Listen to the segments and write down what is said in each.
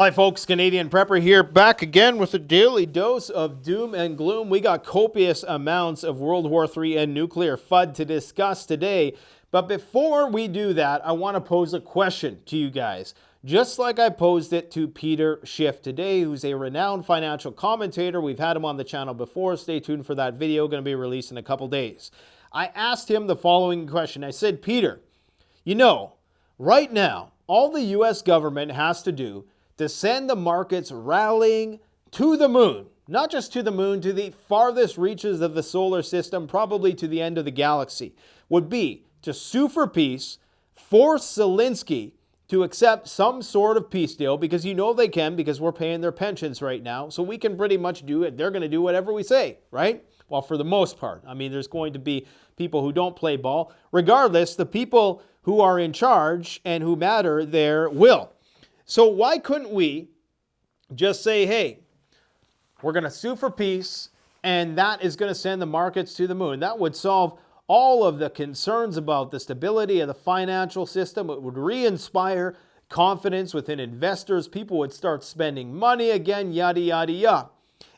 Hi folks, Canadian Prepper here, back again with a daily dose of doom and gloom. We got copious amounts of World War III and nuclear FUD to discuss today. But before we do that, I want to pose a question to you guys. Just like I posed it to Peter Schiff today, who's a renowned financial commentator. We've had him on the channel before. Stay tuned for that video, going to be released in a couple days. I asked him the following question. I said, Peter, you know, right now, all the US government has to do to send the markets rallying to the moon, not just to the moon, to the farthest reaches of the solar system, probably to the end of the galaxy, would be to sue for peace, force Zelensky to accept some sort of peace deal, because you know they can, because we're paying their pensions right now, so we can pretty much do it. They're going to do whatever we say, right? Well, for the most part. I mean, there's going to be people who don't play ball. Regardless, the people who are in charge and who matter there will. So why couldn't we just say, hey, we're going to sue for peace, and that is going to send the markets to the moon? That would solve all of the concerns about the stability of the financial system. It would re-inspire confidence within investors. People would start spending money again, yada, yada, yada.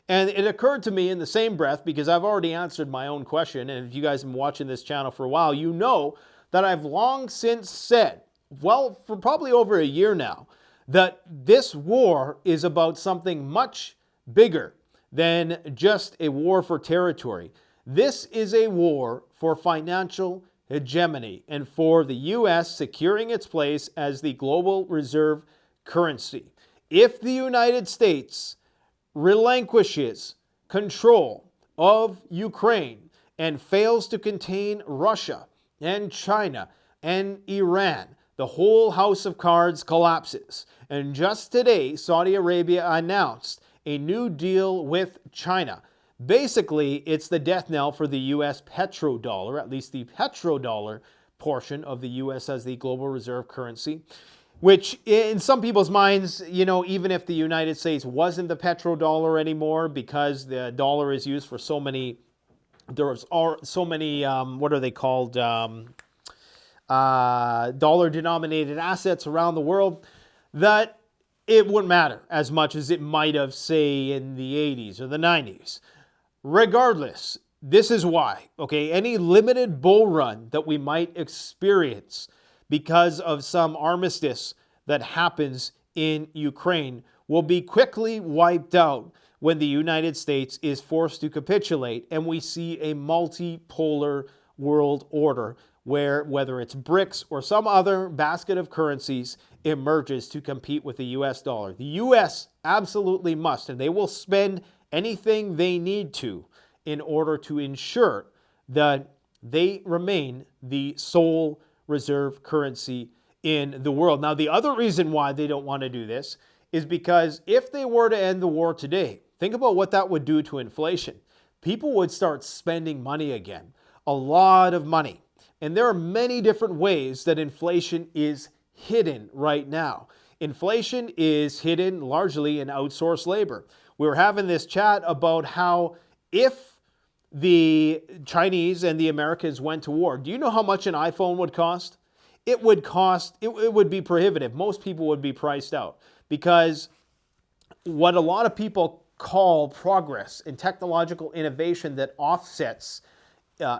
And it occurred to me in the same breath, because I've already answered my own question, and if you guys have been watching this channel for a while, you know that I've long since said, well, for probably over a year now, that this war is about something much bigger than just a war for territory. This is a war for financial hegemony and for the U.S. securing its place as the global reserve currency. If the United States relinquishes control of Ukraine and fails to contain Russia and China and Iran, the whole house of cards collapses. And just today, Saudi Arabia announced a new deal with China. Basically, it's the death knell for the U.S. petrodollar, at least the petrodollar portion of the U.S. as the global reserve currency, which in some people's minds, you know, even if the United States wasn't the petrodollar anymore, because the dollar is used for so many, there's so many, what are they called? Dollar-denominated assets around the world, that it wouldn't matter as much as it might have, say, in the 80s or the 90s. Regardless, this is why, okay, any limited bull run that we might experience because of some armistice that happens in Ukraine will be quickly wiped out when the United States is forced to capitulate and we see a multipolar world order where, whether it's BRICS or some other basket of currencies, emerges to compete with the US dollar. The US absolutely must, and they will spend anything they need to in order to ensure that they remain the sole reserve currency in the world. Now, the other reason why they don't want to do this is because if they were to end the war today, think about what that would do to inflation. People would start spending money again, a lot of money. And there are many different ways that inflation is hidden right now. Inflation is hidden largely in outsourced labor. We were having this chat about how if the Chinese and the Americans went to war, do you know how much an iPhone would cost? It would be prohibitive. Most people would be priced out, because what a lot of people call progress and technological innovation that offsets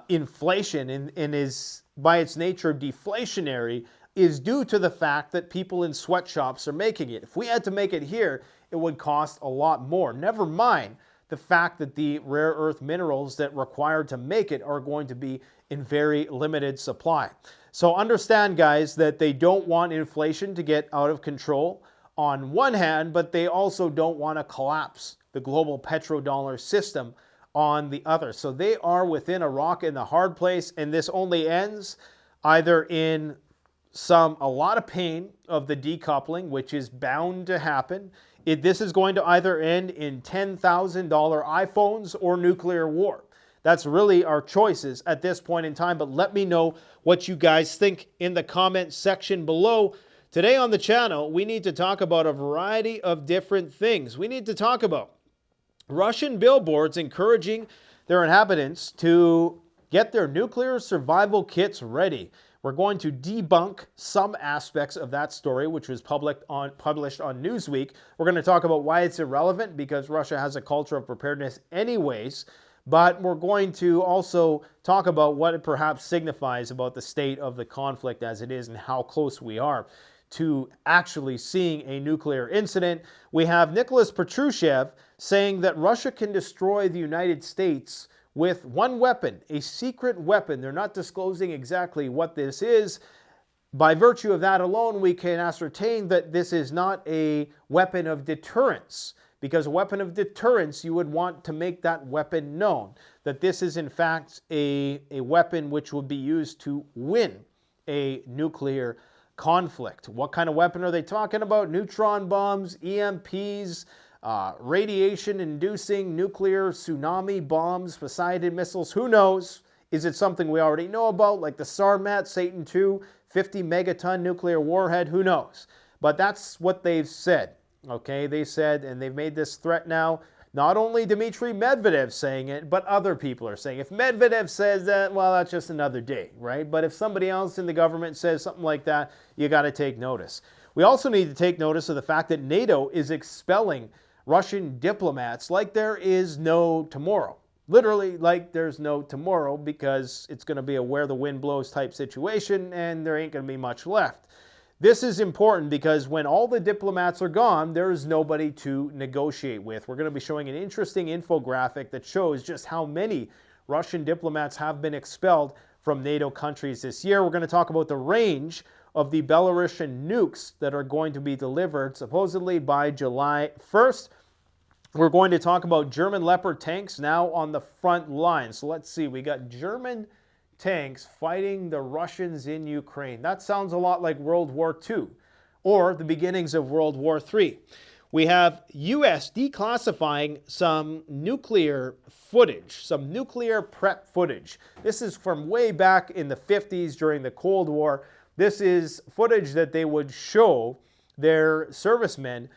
inflation and is by its nature deflationary is due to the fact that people in sweatshops are making it. If we had to make it here, it would cost a lot more. Never mind the fact that the rare earth minerals that required to make it are going to be in very limited supply. So understand, guys, that they don't want inflation to get out of control on one hand, but they also don't want to collapse the global petrodollar system on the other. So they are within a rock and a hard place, and this only ends either in a lot of pain of the decoupling, which is bound to happen. This is going to either end in $10,000 iPhones or nuclear war. That's really our choices at this point in time, but let me know what you guys think in the comment section below. Today on the channel, we need to talk about a variety of different things. We need to talk about Russian billboards encouraging their inhabitants to get their nuclear survival kits ready. We're going to debunk some aspects of that story, which was published on Newsweek. We're going to talk about why it's irrelevant, because Russia has a culture of preparedness anyways. But we're going to also talk about what it perhaps signifies about the state of the conflict as it is and how close we are to actually seeing a nuclear incident. We have Nicholas Patrushev saying that Russia can destroy the United States with one weapon, a secret weapon. They're not disclosing exactly what this is. By virtue of that alone, we can ascertain that this is not a weapon of deterrence, because a weapon of deterrence, you would want to make that weapon known, that this is in fact a weapon which would be used to win a nuclear conflict. What kind of weapon are they talking about? Neutron bombs, EMPs, radiation-inducing nuclear tsunami bombs, Poseidon missiles, who knows? Is it something we already know about, like the Sarmat, Satan II, 50 megaton nuclear warhead? Who knows? But that's what they've said. Okay, they said, and they've made this threat now. Not only Dmitry Medvedev saying it, but other people are saying. If Medvedev says that, well, that's just another day, right? But if somebody else in the government says something like that, you got to take notice. We also need to take notice of the fact that NATO is expelling Russian diplomats like there is no tomorrow. Literally like there's no tomorrow, because it's going to be a where the wind blows type situation, and there ain't going to be much left. This is important because when all the diplomats are gone, there is nobody to negotiate with. We're going to be showing an interesting infographic that shows just how many Russian diplomats have been expelled from NATO countries this year. We're going to talk about the range of the Belarusian nukes that are going to be delivered supposedly by July 1st. We're going to talk about German Leopard tanks now on the front line. So let's see, we got German tanks fighting the Russians in Ukraine. That sounds a lot like World War II or the beginnings of World War III. We have U.S. declassifying some nuclear footage, some nuclear prep footage. This is from way back in the 50s during the Cold War. This is footage that they would show their servicemen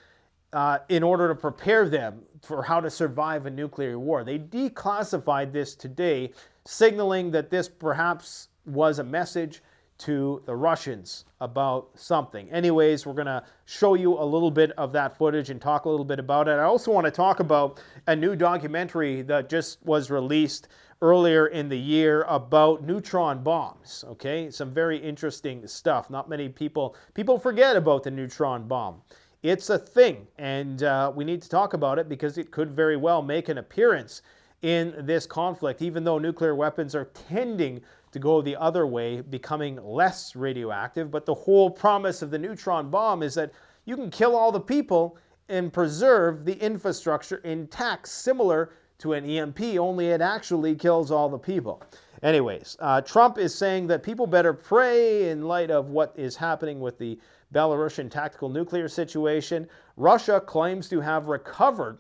in order to prepare them for how to survive a nuclear war. They declassified this today, signaling that this perhaps was a message to the Russians about something. Anyways, we're going to show you a little bit of that footage and talk a little bit about it. I also want to talk about a new documentary that just was released earlier in the year about neutron bombs. Okay, some very interesting stuff. Not many people forget about the neutron bomb. It's a thing, and we need to talk about it because it could very well make an appearance in this conflict, even though nuclear weapons are tending to go the other way, becoming less radioactive. But the whole promise of the neutron bomb is that you can kill all the people and preserve the infrastructure intact, similar to an EMP, only it actually kills all the people. Anyways, Trump is saying that people better pray in light of what is happening with the Belarusian tactical nuclear situation. Russia claims to have recovered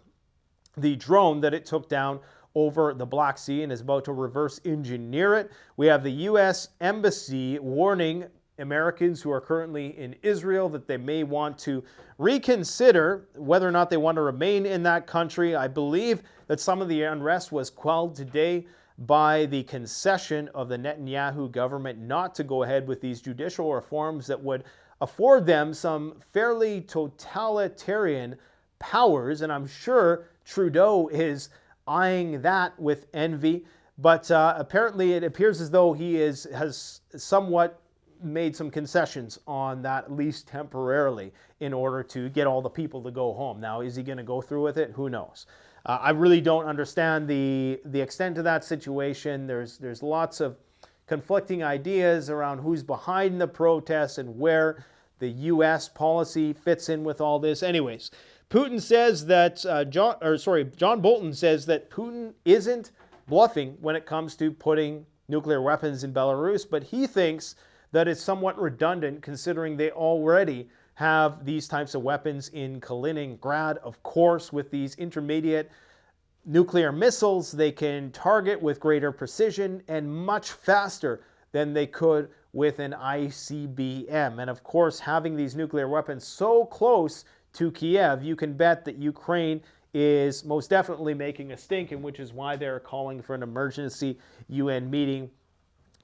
the drone that it took down over the Black Sea and is about to reverse engineer it. We have the U.S. Embassy warning Americans who are currently in Israel that they may want to reconsider whether or not they want to remain in that country. I believe that some of the unrest was quelled today by the concession of the Netanyahu government not to go ahead with these judicial reforms that would afford them some fairly totalitarian powers. And I'm sure Trudeau is eyeing that with envy, but apparently it appears as though he has somewhat made some concessions on that, at least temporarily, in order to get all the people to go home. Now, is he going to go through with it? Who knows? I really don't understand the extent of that situation. There's lots of conflicting ideas around who's behind the protests and where the U.S. policy fits in with all this. Anyways, Putin says that John Bolton says that Putin isn't bluffing when it comes to putting nuclear weapons in Belarus, but he thinks that it's somewhat redundant considering they already have these types of weapons in Kaliningrad. Of course, with these intermediate nuclear missiles, they can target with greater precision and much faster than they could with an ICBM. And of course, having these nuclear weapons so close to Kiev, you can bet that Ukraine is most definitely making a stink, and which is why they're calling for an emergency UN meeting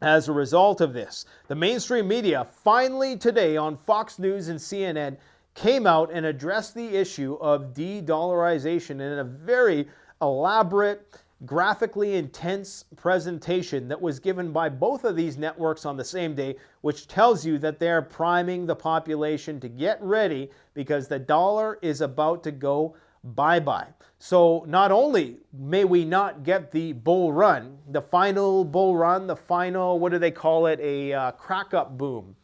as a result of this. The mainstream media finally today on Fox News and CNN came out and addressed the issue of de-dollarization in a very elaborate, graphically intense presentation that was given by both of these networks on the same day, which tells you that they're priming the population to get ready because the dollar is about to go bye-bye. So not only may we not get the bull run, the final bull run, the final, what do they call it, a crack-up boom,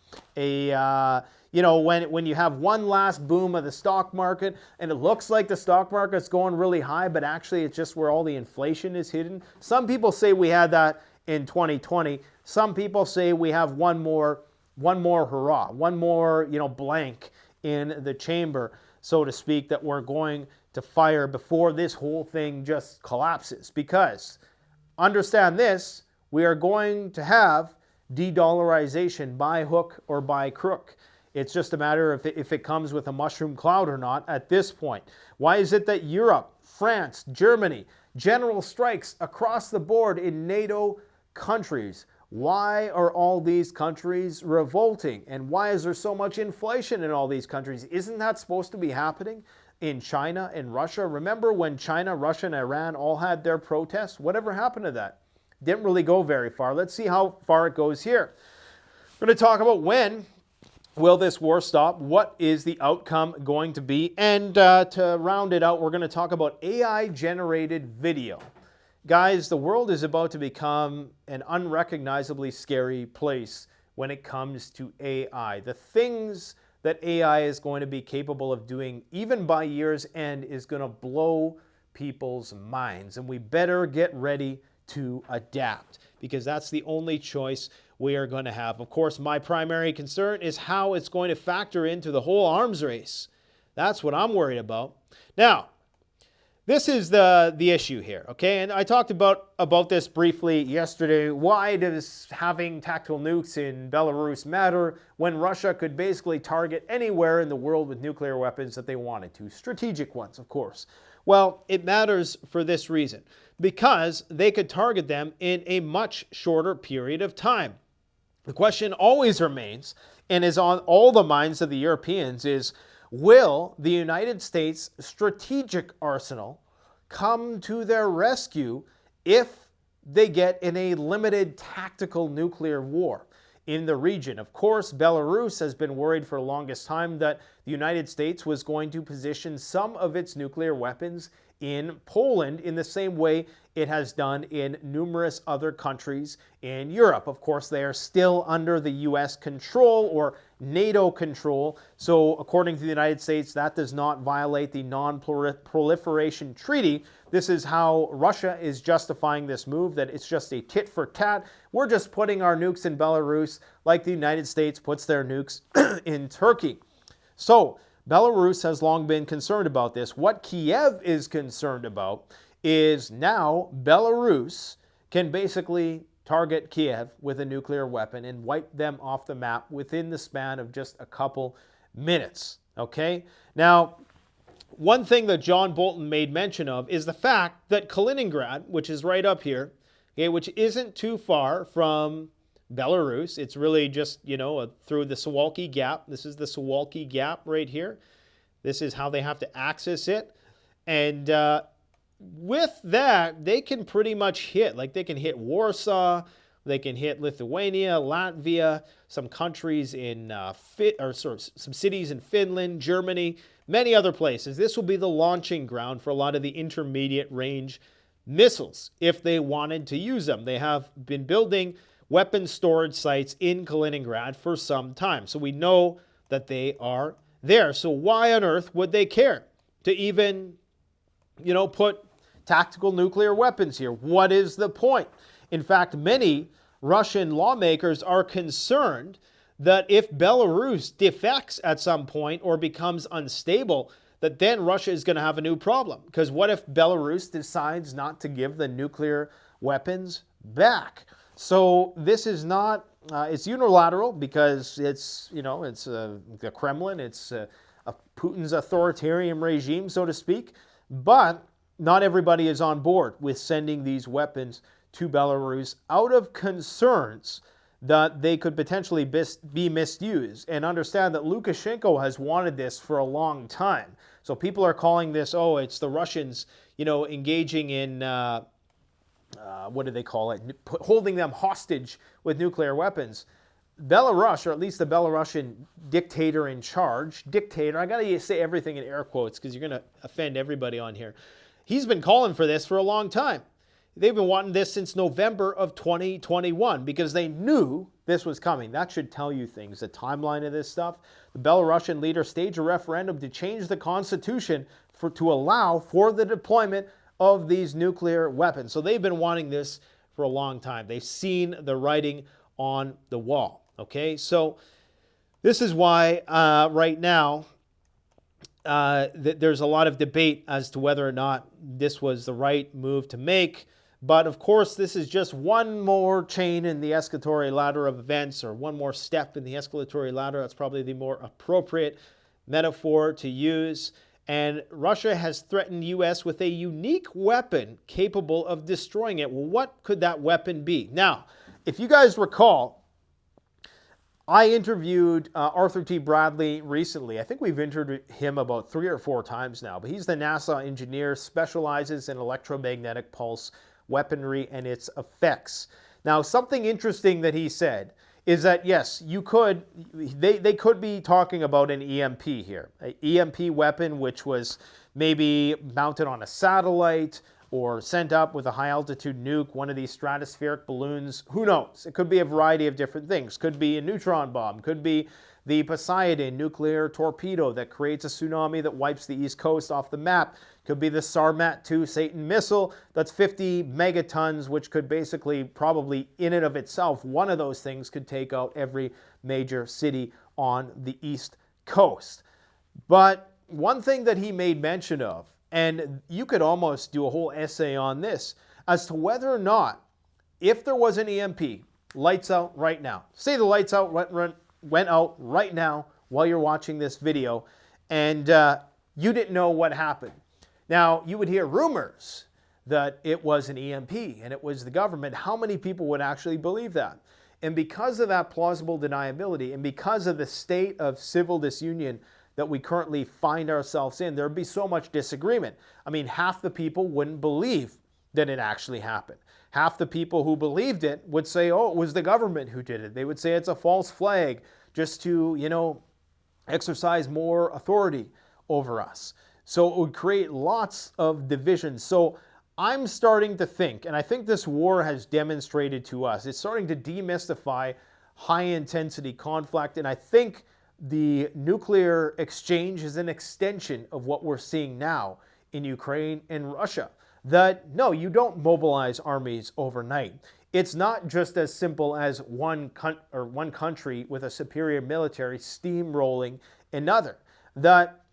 you know, when you have one last boom of the stock market and it looks like the stock market's going really high, but actually it's just where all the inflation is hidden. Some people say we had that in 2020. Some people say we have one more hurrah, one more, you know, blank in the chamber, so to speak, that we're going to fire before this whole thing just collapses. Because, understand this, we are going to have de-dollarization by hook or by crook. It's just a matter of if it comes with a mushroom cloud or not at this point. Why is it that Europe, France, Germany, general strikes across the board in NATO countries? Why are all these countries revolting? And why is there so much inflation in all these countries? Isn't that supposed to be happening in China and Russia? Remember when China, Russia, and Iran all had their protests? Whatever happened to that? Didn't really go very far. Let's see how far it goes here. We're going to talk about when will this war stop? What is the outcome going to be? And to round it out, we're going to talk about AI-generated video. Guys, the world is about to become an unrecognizably scary place when it comes to AI. The things that AI is going to be capable of doing, even by year's end, is going to blow people's minds. And we better get ready to adapt, because that's the only choice we are going to have. Of course, my primary concern is how it's going to factor into the whole arms race. That's what I'm worried about. Now, this is the issue here, okay? And I talked about this briefly yesterday. Why does having tactical nukes in Belarus matter when Russia could basically target anywhere in the world with nuclear weapons that they wanted to? Strategic ones, of course. Well, it matters for this reason, because they could target them in a much shorter period of time. The question always remains, and is on all the minds of the Europeans, is will the United States strategic arsenal come to their rescue if they get in a limited tactical nuclear war in the region? Of course, Belarus has been worried for the longest time that the United States was going to position some of its nuclear weapons in Poland in the same way it has done in numerous other countries in Europe. Of course, they are still under the US control or NATO control. So according to the United States, that does not violate the Non-Proliferation Treaty. This is how Russia is justifying this move, that it's just a tit for tat. We're just putting our nukes in Belarus like the United States puts their nukes in Turkey. So Belarus has long been concerned about this. What Kiev is concerned about is now Belarus can basically target Kiev with a nuclear weapon and wipe them off the map within the span of just a couple minutes. Okay? Now, one thing that John Bolton made mention of is the fact that Kaliningrad, which is right up here, okay, which isn't too far from Belarus. It's really just, you know, through the Suwalki Gap. This is the Suwalki Gap right here. This is how they have to access it. And with that, they can pretty much hit, like they can hit Warsaw, they can hit Lithuania, Latvia, some countries in, some cities in Finland, Germany, many other places. This will be the launching ground for a lot of the intermediate range missiles if they wanted to use them. They have been building weapon storage sites in Kaliningrad for some time. So we know that they are there. So why on earth would they care to even, you know, put tactical nuclear weapons here? What is the point? In fact, many Russian lawmakers are concerned that if Belarus defects at some point or becomes unstable, that then Russia is going to have a new problem. Because what if Belarus decides not to give the nuclear weapons back? So this is not, it's unilateral because it's, you know, it's the Kremlin, it's Putin's authoritarian regime, so to speak. But not everybody is on board with sending these weapons to Belarus out of concerns that they could potentially be misused. And understand that Lukashenko has wanted this for a long time. So people are calling this, oh, it's the Russians, engaging in, what do they call it, holding them hostage with nuclear weapons. Belarus, or at least the Belarusian dictator in charge, I gotta say everything in air quotes because you're gonna offend everybody on here. He's been calling for this for a long time. They've been wanting this since November of 2021 because they knew this was coming. That should tell you things, the timeline of this stuff. The Belarusian leader staged a referendum to change the constitution to allow for the deployment of these nuclear weapons. So they've been wanting this for a long time. They've seen the writing on the wall. Okay, so this is why right now there's a lot of debate as to whether or not this was the right move to make. But of course, this is just one more chain in the escalatory ladder of events, or one more step in the escalatory ladder. That's probably the more appropriate metaphor to use. And Russia has threatened the U.S. with a unique weapon capable of destroying it. Well, what could that weapon be? Now, if you guys recall, I interviewed Arthur T. Bradley recently. I think we've interviewed him about 3 or 4 times now. But he's the NASA engineer, specializes in electromagnetic pulse weaponry and its effects. Now, something interesting that he said is that, yes, they could be talking about an EMP here. An EMP weapon which was maybe mounted on a satellite or sent up with a high-altitude nuke, one of these stratospheric balloons. Who knows? It could be a variety of different things. Could be a neutron bomb. Could be the Poseidon nuclear torpedo that creates a tsunami that wipes the East Coast off the map. Could be the Sarmat-2 Satan missile that's 50 megatons, which could basically, probably in and of itself, one of those things could take out every major city on the East Coast. But one thing that he made mention of, and you could almost do a whole essay on this, as to whether or not, if there was an EMP, lights out right now. Say the lights out went out right now while you're watching this video, and you didn't know what happened. Now, you would hear rumors that it was an EMP and it was the government. How many people would actually believe that? And because of that plausible deniability, and because of the state of civil disunion that we currently find ourselves in, there'd be so much disagreement. I mean, half the people wouldn't believe that it actually happened. Half the people who believed it would say, oh, it was the government who did it. They would say it's a false flag just to, exercise more authority over us. So it would create lots of divisions. So I'm starting to think, and I think this war has demonstrated to us, it's starting to demystify high-intensity conflict, and I think the nuclear exchange is an extension of what we're seeing now in Ukraine and Russia. That, no, you don't mobilize armies overnight. It's not just as simple as one country with a superior military steamrolling another. That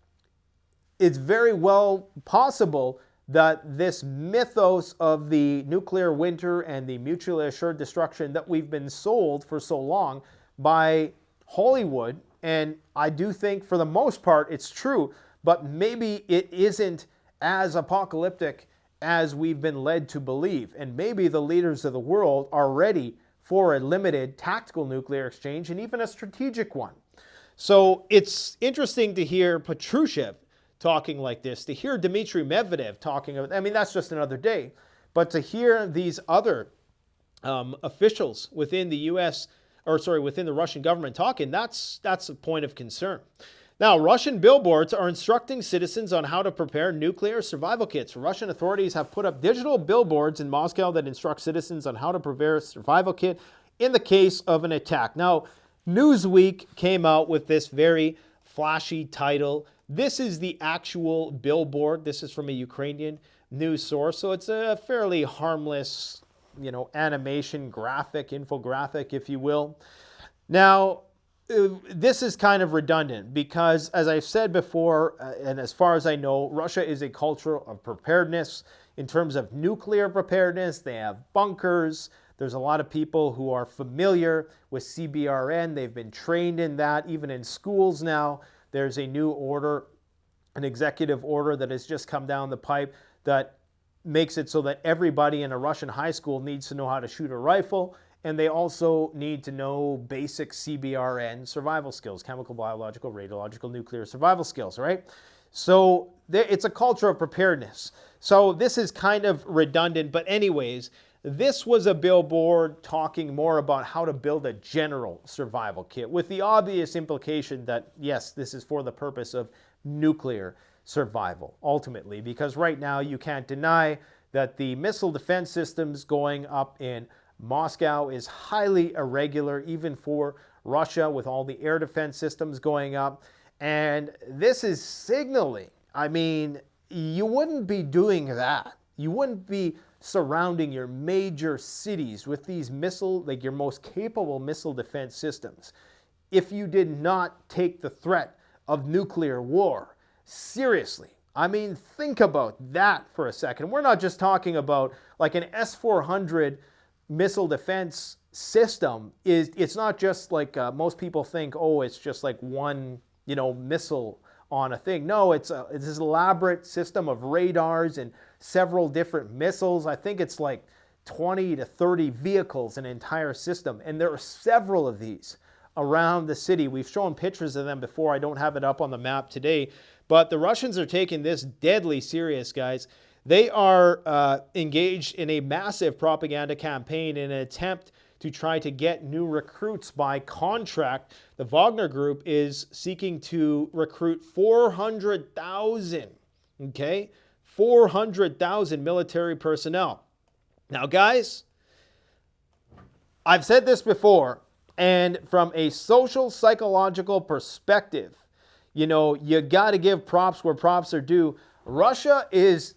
it's very well possible that this mythos of the nuclear winter and the mutually assured destruction that we've been sold for so long by Hollywood, and I do think for the most part it's true, but maybe it isn't as apocalyptic as we've been led to believe. And maybe the leaders of the world are ready for a limited tactical nuclear exchange and even a strategic one. So it's interesting to hear Patrushev talking like this, to hear Dmitry Medvedev talking about, I mean, that's just another day, but to hear these other officials within the within the Russian government talking, that's a point of concern. Now, Russian billboards are instructing citizens on how to prepare nuclear survival kits. Russian authorities have put up digital billboards in Moscow that instruct citizens on how to prepare a survival kit in the case of an attack. Now, Newsweek came out with this very flashy title. This is the actual billboard. This is from a Ukrainian news source, so it's a fairly harmless, animation, infographic, if you will. Now, this is kind of redundant because, as I've said before, and as far as I know, Russia is a culture of preparedness. In terms of nuclear preparedness, they have bunkers. There's a lot of people who are familiar with CBRN. They've been trained in that, even in schools now. There's a new order, an executive order that has just come down the pipe that makes it so that everybody in a Russian high school needs to know how to shoot a rifle, and they also need to know basic CBRN survival skills, chemical, biological, radiological, nuclear survival skills, right? So it's a culture of preparedness. So this is kind of redundant, but anyways, this was a billboard talking more about how to build a general survival kit, with the obvious implication that, yes, this is for the purpose of nuclear survival, ultimately, because right now you can't deny that the missile defense systems going up in Moscow is highly irregular, even for Russia, with all the air defense systems going up. And this is signaling, I mean, you wouldn't be doing that. You wouldn't be surrounding your major cities with these missile, like your most capable missile defense systems, if you did not take the threat of nuclear war seriously. I mean, think about that for a second. We're not just talking about like an S-400 missile defense system. It's not just like most people think, oh, it's just like one, missile on a thing. No, it's this elaborate system of radars and several different missiles. I think it's like 20 to 30 vehicles, an entire system. And there are several of these around the city. We've shown pictures of them before. I don't have it up on the map today. But the Russians are taking this deadly serious, guys. They are engaged in a massive propaganda campaign in an attempt to try to get new recruits by contract. The Wagner Group is seeking to recruit 400,000, okay? 400,000 military personnel. Now, guys, I've said this before, and from a social psychological perspective, you got to give props where props are due. Russia is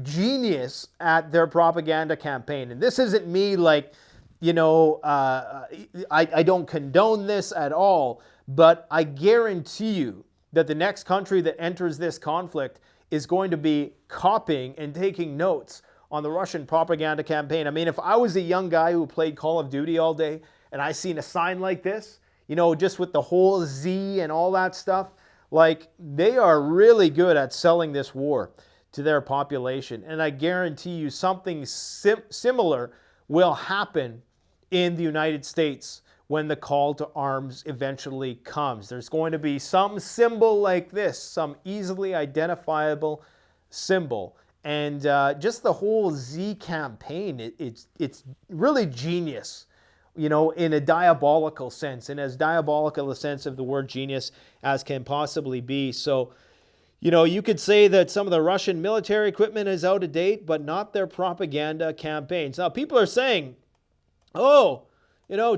genius at their propaganda campaign. And this isn't me like, I don't condone this at all, but I guarantee you that the next country that enters this conflict is going to be copying and taking notes on the Russian propaganda campaign. I mean, if I was a young guy who played Call of Duty all day and I seen a sign like this, just with the whole Z and all that stuff, like, they are really good at selling this war to their population. And I guarantee you something similar will happen in the United States when the call to arms eventually comes. There's going to be some symbol like this, some easily identifiable symbol. And just the whole Z campaign, it's really genius, in a diabolical sense, and as diabolical a sense of the word genius as can possibly be. So, you could say that some of the Russian military equipment is out of date, but not their propaganda campaigns. Now, people are saying, oh,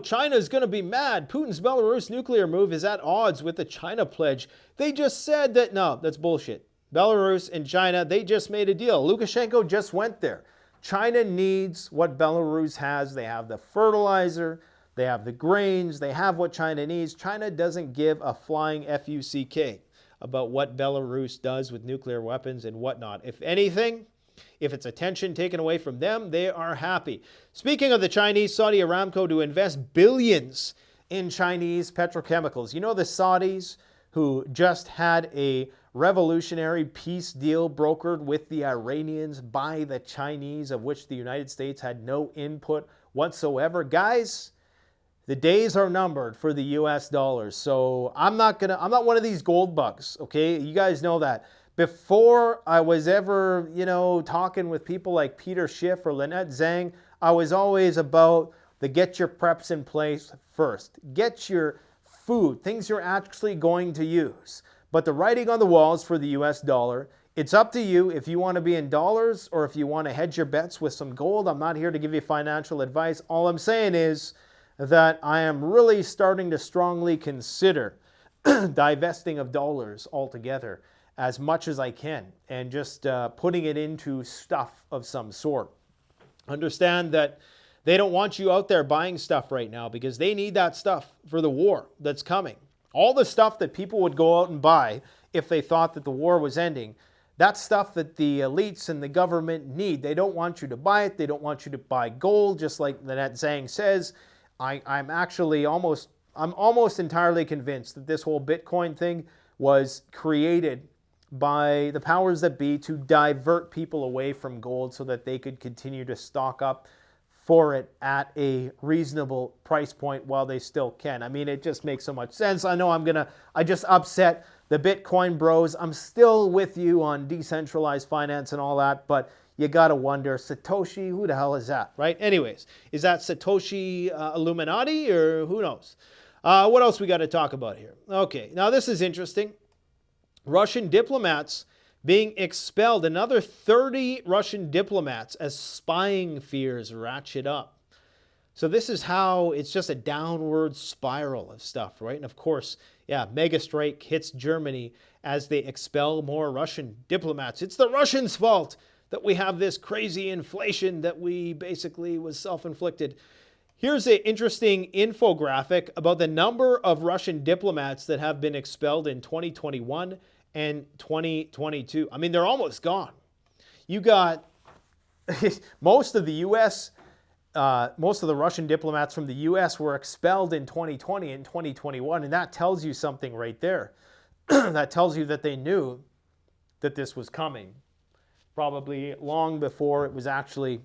China's going to be mad. Putin's Belarus nuclear move is at odds with the China pledge. They just said that, no, that's bullshit. Belarus and China, they just made a deal. Lukashenko just went there. China needs what Belarus has. They have the fertilizer, they have the grains, they have what China needs. China doesn't give a flying FUCK about what Belarus does with nuclear weapons and whatnot. If anything, if it's attention taken away from them, they are happy. Speaking of the Chinese, Saudi Aramco to invest billions in Chinese petrochemicals. The Saudis who just had a revolutionary peace deal brokered with the Iranians by the Chinese, of which the United States had no input whatsoever. Guys, the days are numbered for the US dollars. So I'm not one of these gold bugs, okay? You guys know that. Before I was ever, talking with people like Peter Schiff or Lynette Zhang, I was always about the get your preps in place first. Get your food, things you're actually going to use. But the writing on the walls for the US dollar, it's up to you if you want to be in dollars or if you want to hedge your bets with some gold. I'm not here to give you financial advice. All I'm saying is that I am really starting to strongly consider divesting of dollars altogether as much as I can and just putting it into stuff of some sort. Understand that they don't want you out there buying stuff right now because they need that stuff for the war that's coming. All the stuff that people would go out and buy if they thought that the war was ending, that's stuff that the elites and the government need. They don't want you to buy it. They don't want you to buy gold, just like Lynette Zhang says. I'm almost entirely convinced that this whole Bitcoin thing was created by the powers that be to divert people away from gold so that they could continue to stock up for it at a reasonable price point while they still can. I mean, it just makes so much sense. I know I just upset the Bitcoin bros. I'm still with you on decentralized finance and all that, but you got to wonder, Satoshi, who the hell is that, right? Anyways, is that Satoshi Illuminati or who knows? What else we got to talk about here? Okay, now this is interesting. Russian diplomats being expelled. Another 30 Russian diplomats as spying fears ratchet up. So this is how it's just a downward spiral of stuff, right? And of course, yeah, mega strike hits Germany as they expel more Russian diplomats. It's the Russians' fault that we have this crazy inflation that we basically was self-inflicted. Here's an interesting infographic about the number of Russian diplomats that have been expelled in 2021 and 2022. I mean, they're almost gone. You got most of the U.S., most of the Russian diplomats from the U.S. were expelled in 2020 and 2021, and that tells you something right there. That tells you that they knew that this was coming, probably long before it was actually,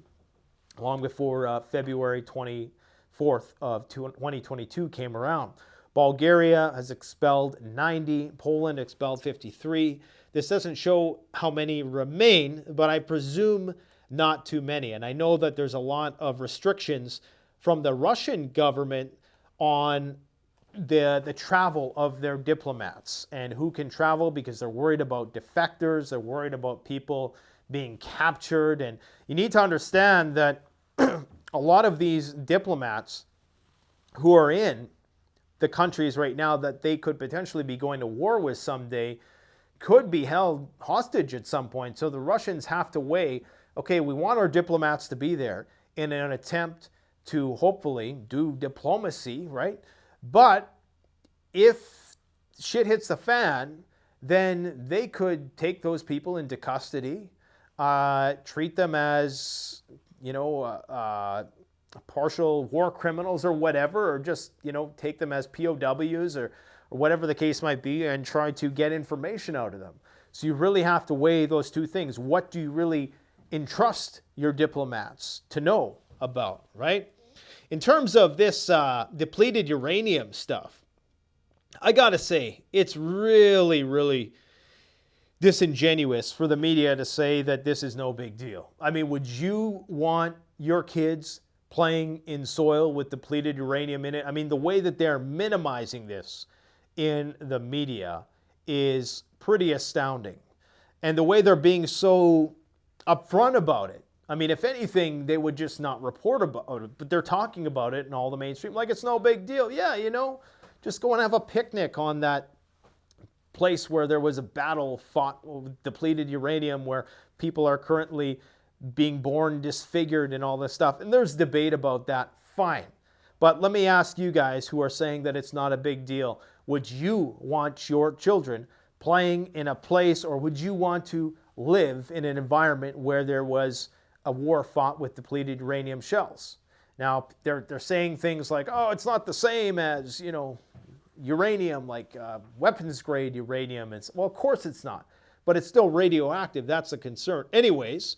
long before February 24th of 2022 came around. Bulgaria has expelled 90, Poland expelled 53. This doesn't show how many remain, but I presume not too many. And I know that there's a lot of restrictions from the Russian government on the travel of their diplomats and who can travel because they're worried about defectors, they're worried about people being captured. And you need to understand that a lot of these diplomats who are in the countries right now that they could potentially be going to war with someday could be held hostage at some point. So the Russians have to weigh, okay, we want our diplomats to be there in an attempt to hopefully do diplomacy, right? But if shit hits the fan, then they could take those people into custody, treat them as, partial war criminals or whatever, or just, take them as POWs or whatever the case might be and try to get information out of them. So you really have to weigh those two things. What do you really entrust your diplomats to know about, right? In terms of this depleted uranium stuff, I gotta say, it's really, really disingenuous for the media to say that this is no big deal. I mean, would you want your kids playing in soil with depleted uranium in it? I mean, the way that they're minimizing this in the media is pretty astounding. And the way they're being so upfront about it. I mean, if anything, they would just not report about it, but they're talking about it in all the mainstream like it's no big deal. Yeah, just go and have a picnic on that place where there was a battle fought with depleted uranium, where people are currently being born disfigured and all this stuff. And there's debate about that, fine. But let me ask you guys who are saying that it's not a big deal, would you want your children playing in a place, or would you want to live in an environment where there was a war fought with depleted uranium shells? Now, they're saying things like, oh, it's not the same as, uranium, like weapons grade uranium. Well, of course it's not, but it's still radioactive. That's a concern. Anyways,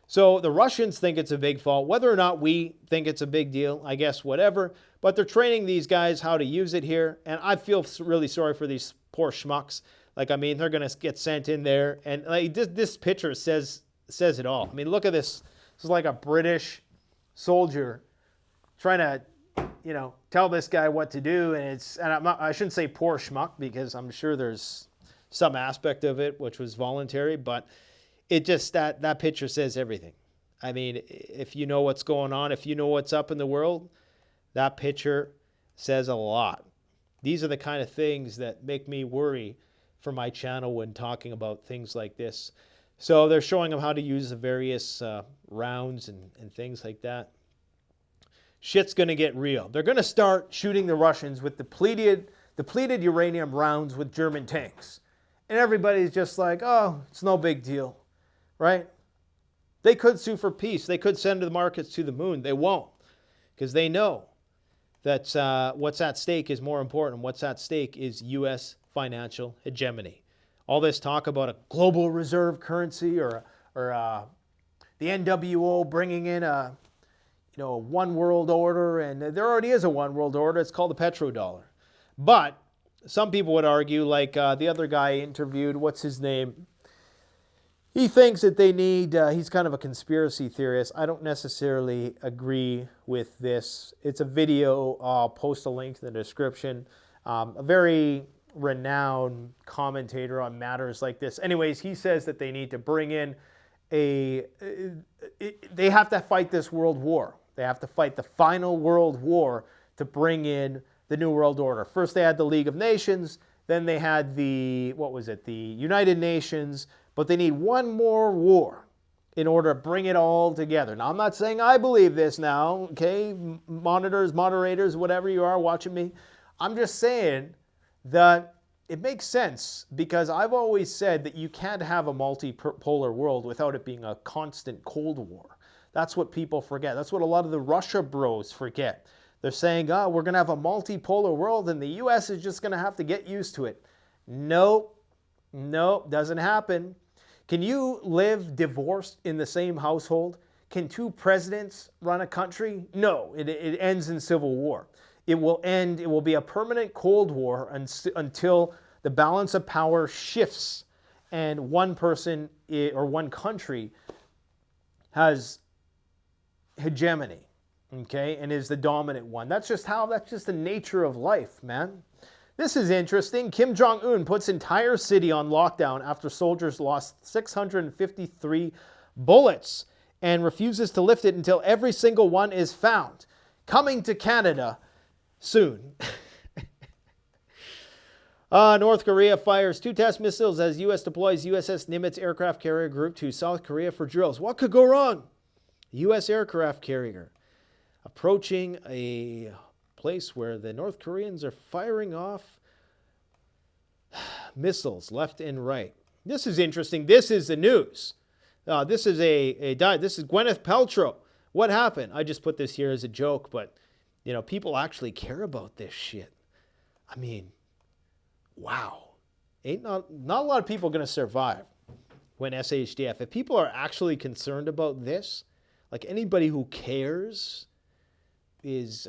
so the Russians think it's a big fault. Whether or not we think it's a big deal, I guess whatever. But they're training these guys how to use it here. And I feel really sorry for these poor schmucks. Like, I mean, they're going to get sent in there. And like this picture says it all. I mean, look at this. This is like a British soldier trying to, tell this guy what to do. And I shouldn't say poor schmuck, because I'm sure there's some aspect of it which was voluntary, but it just, that picture says everything. I mean, if you know what's going on, if you know what's up in the world, that picture says a lot. These are the kind of things that make me worry for my channel when talking about things like this. So they're showing them how to use the various rounds and things like that. Shit's going to get real. They're going to start shooting the Russians with depleted uranium rounds with German tanks. And everybody's just like, oh, it's no big deal, right? They could sue for peace. They could send the markets to the moon. They won't, because they know that what's at stake is more important. What's at stake is U.S. financial hegemony. all this talk about a global reserve currency or the NWO bringing in a one world order, and there already is a one world order. It's called the petrodollar. But some people would argue, like the other guy interviewed, what's his name? He thinks that they need, he's kind of a conspiracy theorist. I don't necessarily agree with this. It's a video, I'll post a link in the description. A very renowned commentator on matters like this. Anyways, he says that they need to bring in they have to fight this world war. They have to fight the final world war to bring in the New World Order. First they had the League of Nations, then they had the United Nations, but they need one more war in order to bring it all together. Now, I'm not saying I believe this now, okay? Monitors, moderators, whatever you are watching me. I'm just saying that it makes sense because I've always said that you can't have a multipolar world without it being a constant Cold War. That's what people forget. That's what a lot of the Russia bros forget. They're saying, oh, we're going to have a multipolar world and the U.S. is just going to have to get used to it. No, doesn't happen. Can you live divorced in the same household? Can two presidents run a country? No, it ends in civil war. It will end, it will be a permanent Cold War until the balance of power shifts and one person or one country has hegemony, okay, and is the dominant one. That's just the nature of life, man. This is interesting. Kim Jong-un puts entire city on lockdown after soldiers lost 653 bullets and refuses to lift it until every single one is found. Coming to Canada soon. North Korea fires 2 test missiles as U.S. deploys USS Nimitz aircraft carrier group to South Korea for drills. What could go wrong? U.S. aircraft carrier approaching a place where the North Koreans are firing off missiles left and right. This is interesting. This is the news. This is Gwyneth Paltrow. What happened? I just put this here as a joke, but people actually care about this shit. I mean, wow. Not a lot of people going to survive when SHTF. If people are actually concerned about this, like anybody who cares is,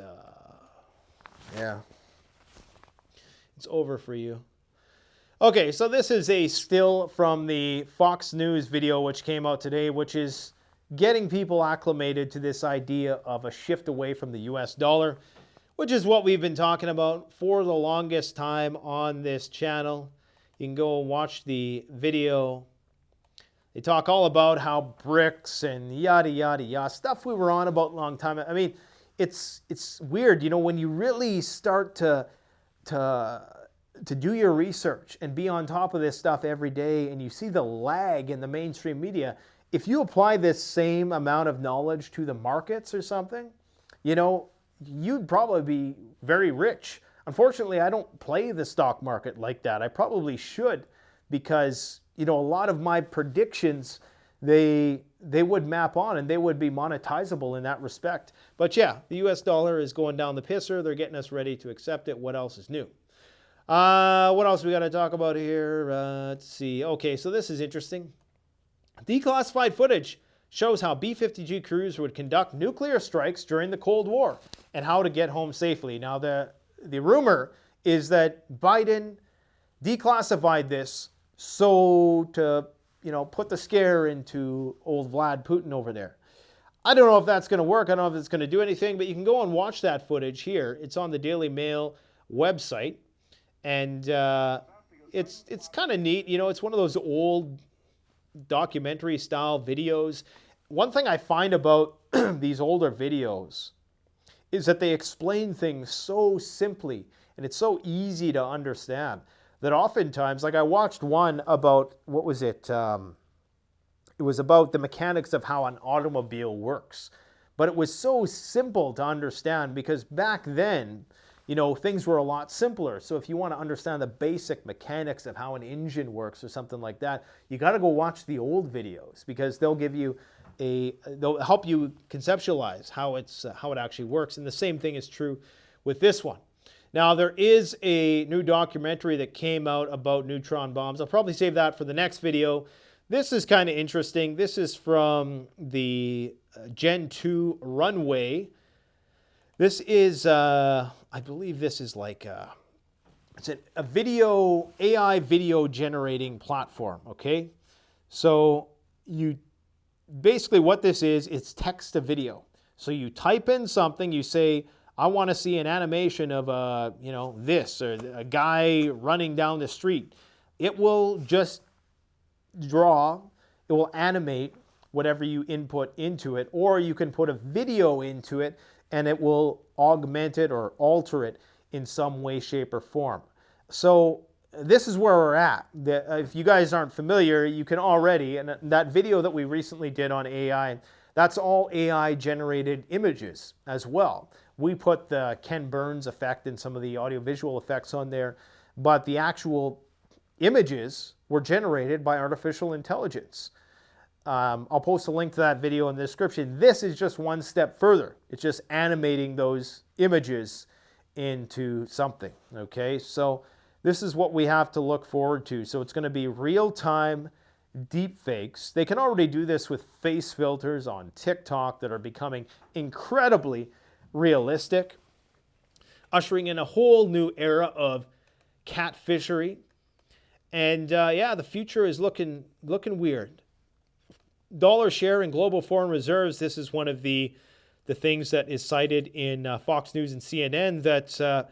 it's over for you. Okay, so this is a still from the Fox News video which came out today, which is getting people acclimated to this idea of a shift away from the US dollar, which is what we've been talking about for the longest time on this channel. You can go and watch the video. They talk all about how BRICS and yada, yada, yada, stuff we were on about a long time. I mean, it's weird, when you really start to do your research and be on top of this stuff every day and you see the lag in the mainstream media. If you apply this same amount of knowledge to the markets or something, you'd probably be very rich. Unfortunately, I don't play the stock market like that. I probably should because, a lot of my predictions, they would map on and they would be monetizable in that respect. But yeah, the US dollar is going down the pisser. They're getting us ready to accept it. What else is new? What else we got to talk about here? Let's see. Okay, so this is interesting. Declassified footage shows how B-52 crews would conduct nuclear strikes during the Cold War and how to get home safely. Now, the rumor is that Biden declassified this so to, put the scare into old Vlad Putin over there. I don't know if that's going to work. I don't know if it's going to do anything, but you can go and watch that footage here. It's on the Daily Mail website, and it's kind of neat. It's one of those old documentary style videos. One thing I find about these older videos is that they explain things so simply and it's so easy to understand that oftentimes, like I watched one about, what was it? It was about the mechanics of how an automobile works. But it was so simple to understand because back then, things were a lot simpler. So if you want to understand the basic mechanics of how an engine works or something like that, you got to go watch the old videos because they'll help you conceptualize how it actually works. And the same thing is true with this one. Now, there is a new documentary that came out about neutron bombs. I'll probably save that for the next video. This is kind of interesting. This is from the Gen 2 runway. This is, I believe this is like it's a video, AI video generating platform, okay? So you basically what this is, it's text to video. So you type in something, you say, I want to see an animation of this or a guy running down the street. It will just draw, it will animate whatever you input into it, or you can put a video into it and it will augment it or alter it in some way, shape, or form. So this is where we're at. If you guys aren't familiar, you can already, and that video that we recently did on AI, that's all AI generated images as well. We put the Ken Burns effect and some of the audiovisual effects on there, but the actual images were generated by artificial intelligence. I'll post a link to that video in the description. This is just one step further. It's just animating those images into something, okay? So this is what we have to look forward to. So it's going to be real-time deepfakes. They can already do this with face filters on TikTok that are becoming incredibly realistic, ushering in a whole new era of catfishery. And yeah, the future is looking weird. Dollar share in global foreign reserves. This is one of the things that is cited in Fox News and CNN, that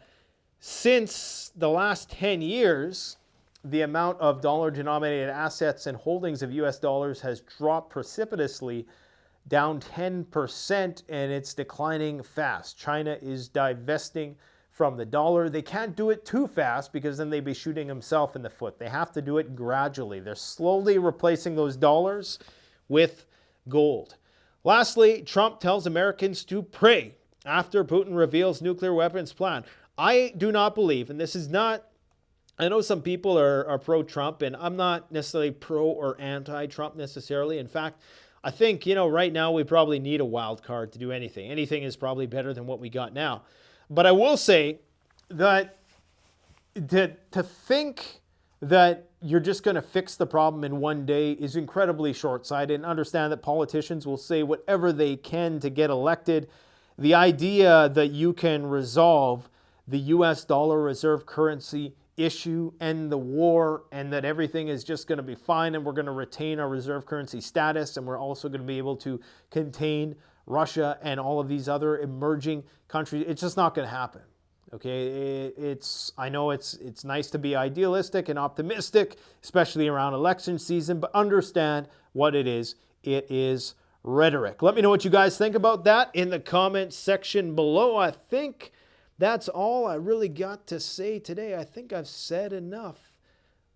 since the last 10 years, the amount of dollar-denominated assets and holdings of US dollars has dropped precipitously, down 10%, and it's declining fast. China is divesting from the dollar. They can't do it too fast because then they'd be shooting themselves in the foot. They have to do it gradually. They're slowly replacing those dollars with gold. Lastly, Trump tells Americans to pray after Putin reveals nuclear weapons plan. I do not believe, and this is not, I know some people are pro-Trump, and I'm not necessarily pro or anti-Trump necessarily. In fact, I think, right now we probably need a wild card to do anything. Anything is probably better than what we got now. But I will say that to think that you're just going to fix the problem in one day is incredibly short-sighted, and understand that politicians will say whatever they can to get elected. The idea that you can resolve the US dollar reserve currency issue, end the war, and that everything is just going to be fine and we're going to retain our reserve currency status, and we're also going to be able to contain Russia and all of these other emerging countries, it's just not going to happen. Okay, I know it's nice to be idealistic and optimistic, especially around election season, but understand what it is. It is rhetoric. Let me know what you guys think about that in the comments section below. I think that's all I really got to say today. I think I've said enough.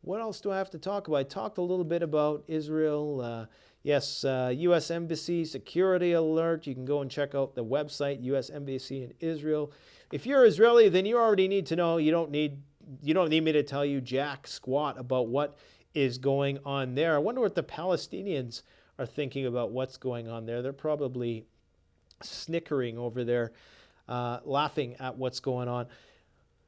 What else do I have to talk about? I talked a little bit about Israel. Yes, U.S. Embassy security alert. You can go and check out the website, U.S. Embassy in Israel. If you're Israeli, then you already need to know. You don't need me to tell you jack squat about what is going on there. I wonder what the Palestinians are thinking about what's going on there. They're probably snickering over there, laughing at what's going on.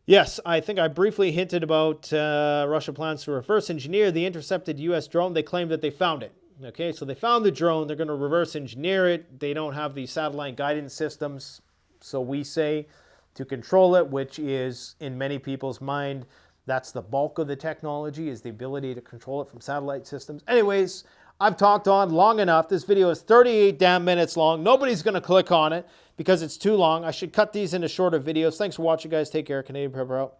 Yes, I think I briefly hinted about Russia plans to reverse engineer the intercepted U.S. drone. They claim that they found it. Okay, so they found the drone. They're going to reverse engineer it. They don't have the satellite guidance systems, so we say, to control it, which is, in many people's mind, that's the bulk of the technology, is the ability to control it from satellite systems. Anyways, I've talked on long enough. This video is 38 damn minutes long. Nobody's going to click on it because it's too long. I should cut these into shorter videos. Thanks for watching, guys. Take care. Canadian Prepper out.